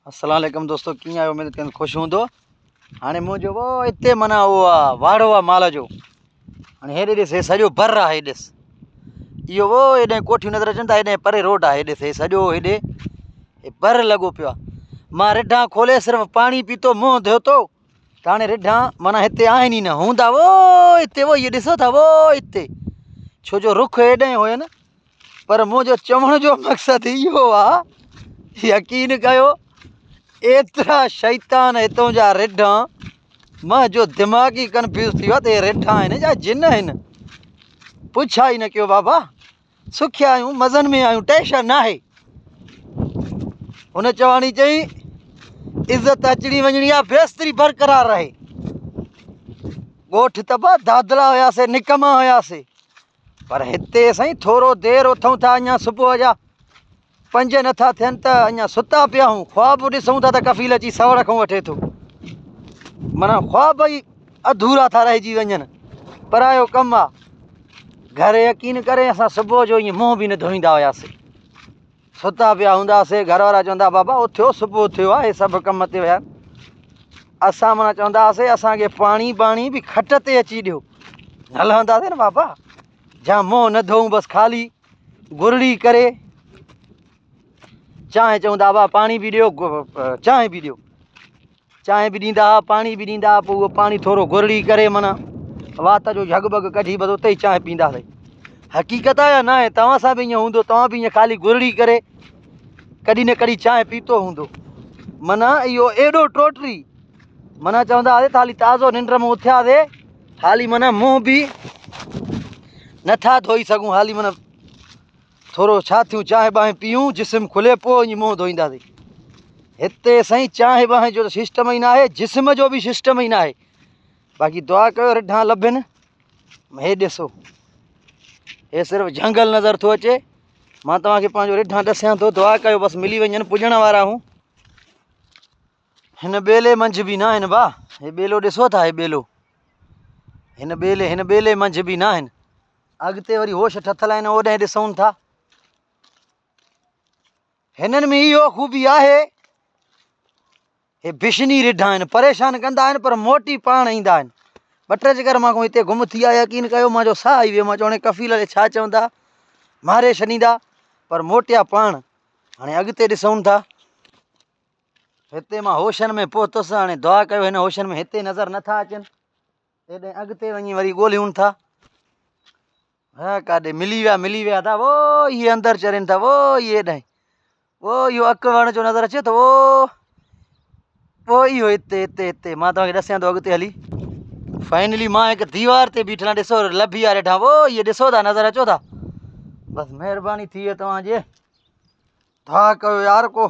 अस्सलाम वालेकुम दोस्तों, कीअं आहियो? उमेद कयूं ख़ुशि हूंदो। हाणे मुंहिंजो वो हिते माना उहो आहे वाड़ो आहे माल जो। हाणे हेॾे ॾिस, हे सॼो बर आहे। हे ॾिस, इहो वो हेॾे कोठियूं नज़र अचनि था, हेॾे परे रोड आहे। हे ॾिस, हे सॼो हेॾे हे बर लॻो पियो आहे। मां रिढां खोले सिर्फ़ु पाणी पीतो, मुंहुं धोतो त हाणे रिढां माना हिते आहिनि ई न। हूंदा वो हिते, वो इहे ॾिसो था वो हिते, छो जो रुख हेॾे हुयनि। पर मुंहिंजो चवण जो मक़सदु इहो आहे, यकीन कयो एतिरा शैतान हितां जा रिढां, मां जो दिमाग़ी कंफ्यूज़ थी वियो आहे त हे रिढां आहिनि या जिन आहिनि। पुछा ई न कयो बाबा, सुखिया आहियूं, मज़नि में आहियूं, टेंशन न आहे। हुन चवाणी चई इज़त अचणी वञणी आहे, बेस्तरी बरक़रार रहे। ॻोठ त बा दादला हुयासीं, निकमा हुयासीं, पर हिते साईं थोरो देरि उथूं था, अञा सुबुह जा 5 नथा थियनि त अञा सुता पिया हूं। ख़्वाब ॾिसूं था त कफ़ील अची सवड़ खां वठे थो, माना ख़्वाब ई अधूरा था रहिजी वञनि। परायो कमु आहे। घर यकीन करे असां सुबुह जो ईअं मुंहुं बि न धोईंदा हुआसीं, सुता पिया हूंदासीं। घर वारा चवंदा बाबा उथियो, सुबुह थियो आहे, हे सभु कम ते विया। असां माना चवंदा हुआसीं असांखे पाणी बाणी बि खट ते अची ॾियो, हलंदासीं न बाबा। जा मुंहुं न धोऊं, बसि ख़ाली गुरड़ी करे चांहि चवंदा हुआ, पाणी बि ॾियो, चांहि बि ॾियो। चांहि बि ॾींदा हुआ, पाणी बि ॾींदा हुआ। पोइ उहो पाणी थोरो गुरड़ी करे माना वात जो झगबग कढी, बसि उते ई चांहि पींदासीं। हक़ीक़त आहे या न आहे? तव्हां सां बि ईअं हूंदो, तव्हां बि ईअं ख़ाली गुरड़ी करे कॾहिं न कॾहिं चांहि पीतो हूंदो। माना इहो एॾो टोटरी, माना चवंदा हुआसीं ख़ाली ताज़ो निंड में उथियासीं, हाली माना मुंहुं बि नथा धोई सघूं, हाली माना थोरो छा थियूं चांहि बांहि पियूं, जिस्म खुले पोइ ईअं मुंहुं धोईंदासीं। हिते साईं चांहि बांहि जो सिस्टम ई न आहे, जिस्म जो बि सिस्टम ई न आहे। बाक़ी दुआ कयो रिढां लभनि। हे ॾिसो, हे सिर्फ़ु झंगल नज़र थो अचे। मां तव्हांखे पंहिंजो रिढां ॾसियां थो, दुआ कयो बसि मिली वञनि, पुॼण वारा हूं। हिन ॿेले मंझि बि न आहिनि भा, हे ॿेलो ॾिसो था, हे ॿेलो, हिन ॿेले मंझि बि न आहिनि। अॻिते वरी होश ठथल आहिनि, ओॾे ॾिसूं था। हिननि में इहो ख़ूबी आहे, हे बिशनी रिढा आहिनि, परेशान कंदा आहिनि पर मोटी पाण ईंदा आहिनि। 2-3 चकर मां हिते गुम थी आया, यकीन कयो मुंहिंजो साह आई वियो। मां चवण कफ़ील छा चवंदा, मारे छॾींदा, पर मोटिया पाण। हाणे अॻिते ॾिसूं था, हिते मां होशनि में पहुतुसि। हाणे दुआ कयो हिन होशनि में हिते नज़र नथा अचनि, हेॾे अॻिते वञी वरी ॻोल्हियूं था। हा काॾे मिली विया था। वो इहे अंदरि चरनि था, वो इहे हेॾां, वो इहो अकु वण जो नज़र अचे थो, वो इहो हिते मां तव्हांखे ॾसियां थो अॻिते हली। फाइनली मां हिकु दीवार ते बीठल, ॾिसो लभी आहे रिढां, वो इहे ॾिसो था, नज़र अचो था। बसि महिरबानी थी वई तव्हांजे, दुआ कयो यार को